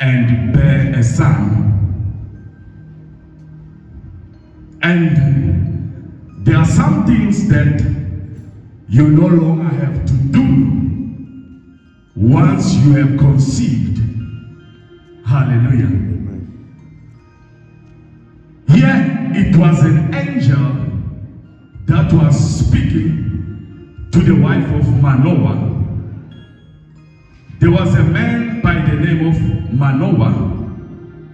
and bear a son. And there are some things that you no longer have to do once you have conceived. Hallelujah. Amen. Here it was an angel that was speaking to the wife of Manoah. There was a man by the name of Manoah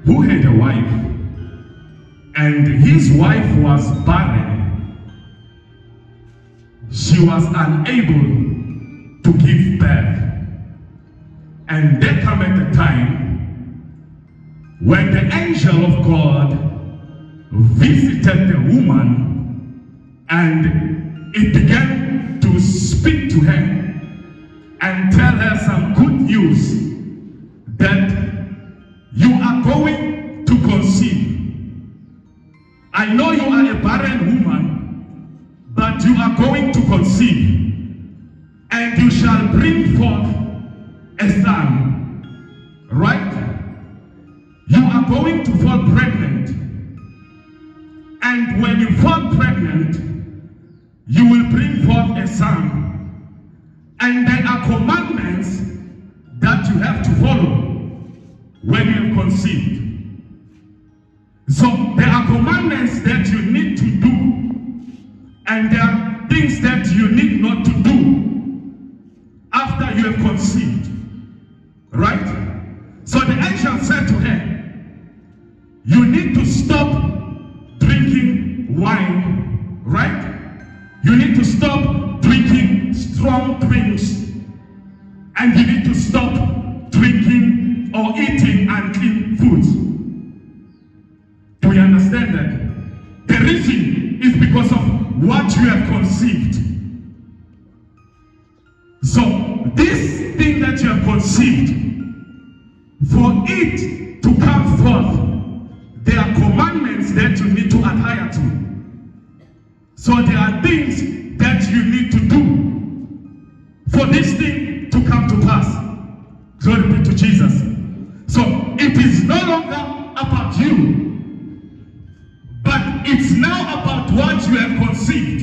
who had a wife, and his wife was barren. She was unable to give birth. And there came a time when the angel of God visited the woman, and it began to speak to her and tell her some good news, that you are going to conceive. I know you are a barren woman, but you are going to conceive, and you shall bring forth a son. Right? You are going to fall pregnant, and when you fall pregnant, you will bring forth a son. And there are commandments that you have to follow when you have conceived. So there are commandments that you need to do, and there are things that you need not to do after you have conceived. Right? So the angel said to her, you need to stop drinking wine. Right? You need to stop drinking strong drinks, and you need to stop drinking or eating unclean foods. Do you understand that? The reason is because of what you have conceived. So this thing that you have conceived, for it to come forth, there are commandments that you need to adhere to. So there are things that you need to do for this thing to come to pass. Glory be to Jesus. So it is no longer about you, but it's now about what you have conceived.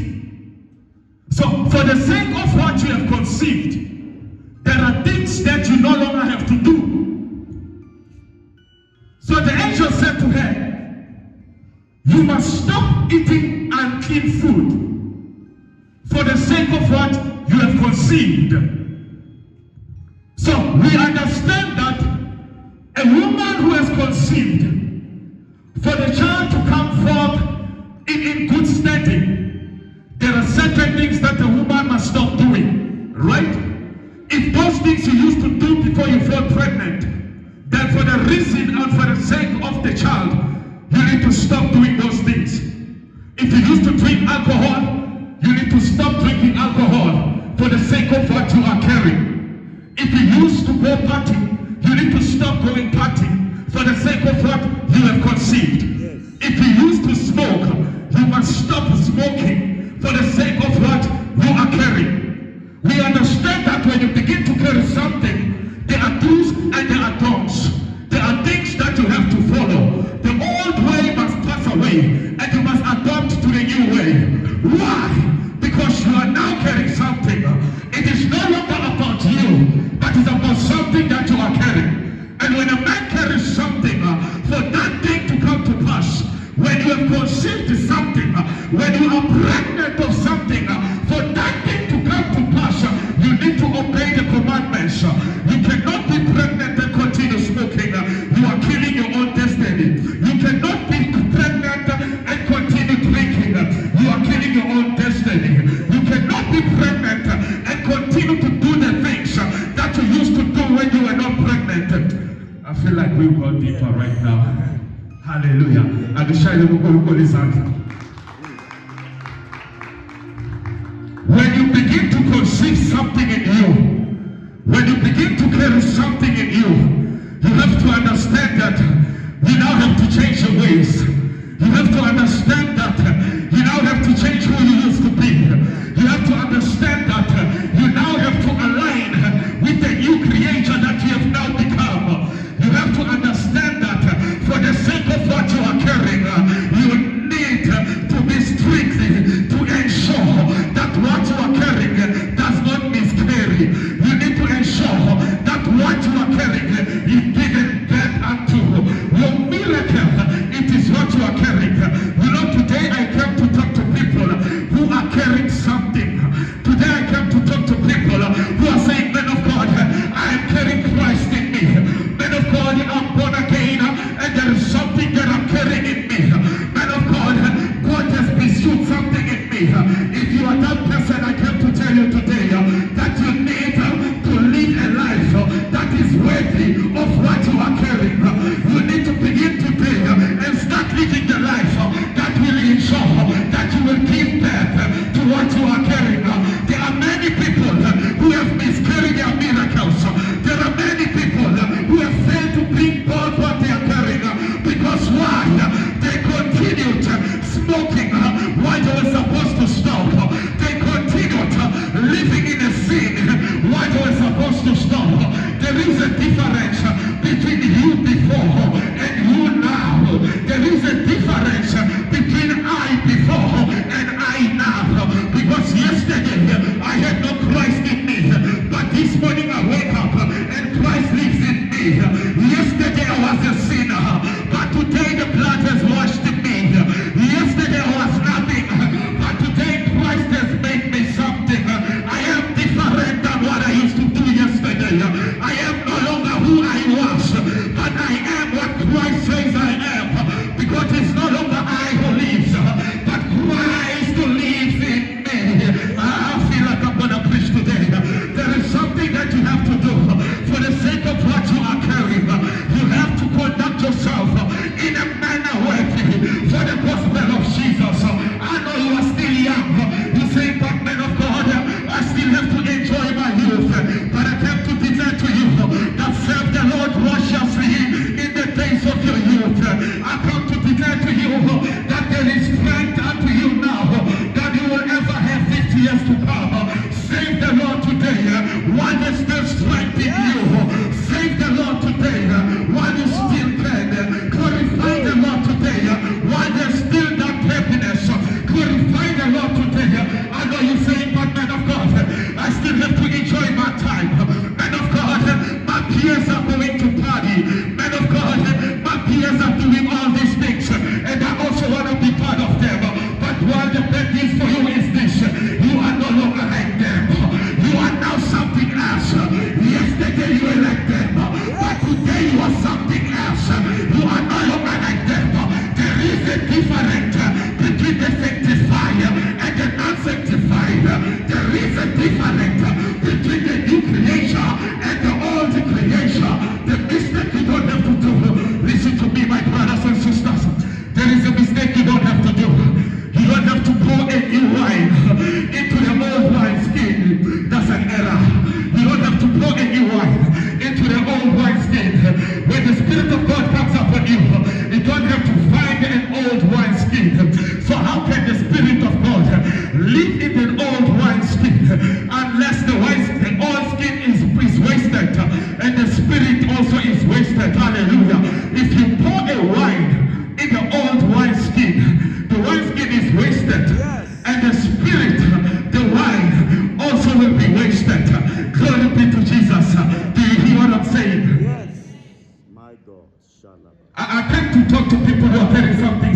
So for the sake of what you have conceived, there are things that you no longer have to do. So the angel said to her, you must stop eating unclean food for the sake of what you have conceived. So we understand that a woman who has conceived, for the child to come forth in good standing, there are certain things that a woman must stop doing, right? If those things you used to do before you fall pregnant, then for the reason and for the sake of the child, you need to stop doing those things. If you used to drink alcohol, you need to stop drinking alcohol for the sake of what you are carrying. If you used to go partying, you need to stop going partying for the sake of what you have conceived. Yes. If you used to smoke, you must stop smoking for the sake of what you are carrying. We understand that when you begin to carry something, there are do's and there are don'ts. There are things that you have to follow. The old way must pass away, and you must adopt to the new way. Why? Because you are now carrying something. It is no longer about you, but it's about something that you are carrying. And when a man carries something, for that thing to come to pass, when you have conceived something, when you are pregnant of something, for that thing to come to pass, you need to obey the commandments. You cannot be pregnant and continue smoking. You are killing your own destiny. You cannot be pregnant and continue drinking. You are killing your own destiny. You cannot be pregnant and continue to do the things that you used to do when you were not pregnant. I feel like we'll go deeper right now. Hallelujah. When you begin to conceive something in you, when you begin to carry something in you, you have to understand that you now have to change your ways. You have to understand that you now have to change who you used to be. You have to understand that you now have to align with the new creature that you have now become. You have to understand me. Yesterday I was a sinner, but today the blood has washed me. Yesterday I was nothing, but today Christ has made me something. I am different than what I used to do yesterday. I am no longer who I was, but I am what Christ says I am. Because it's no longer I who lives, but Christ who lives in me. I feel like I'm going to preach today. There is something that you have to do for the sake of what you are carrying. You have to conduct yourself in a manner worthy for the gospel of Jesus. I know you are still young. You say, but man of God, I still have to enjoy my youth. But I came to declare to you that serve the Lord righteously in the days of your youth. I come to declare to you that there is strength unto you now that you will ever have 50 years to come. Save the Lord today while there's still strength in you. Save the Lord today while you still can. Glorify the Lord today while there's still that happiness. Glorify the Lord today. I know you're saying, but man of God, I still have to enjoy my time. Man of God, my peers are going to party. Man of God, my peers are doing all these things, and I also want to be part of them. But what the bad news for you is this: you are no longer like them. You are now something else. Yesterday you were like them, but today you are something else. You are no longer like them. There is a difference between the sanctified and the non-sanctified. There is a difference between the new creation and the old creation. The mistake you don't have to do. Listen to me, my brothers and sisters. There is a mistake you don't have to do. You don't have to pour a new wine into the old wine skin. That's an error. You don't have to pour a new wine into the old wine skin. When the Spirit of God comes upon you, you don't have to find an old wine skin. So how can the Spirit of God live in an old wine skin unless the old skin is wasted and the Spirit also is wasted? Hallelujah. If you pour a wine in the old wine skin, the wine skin is wasted, and the Spirit, the wine, also will be wasted. Glory be to Jesus. Do you hear what I'm saying? Yes. My God. I came to talk to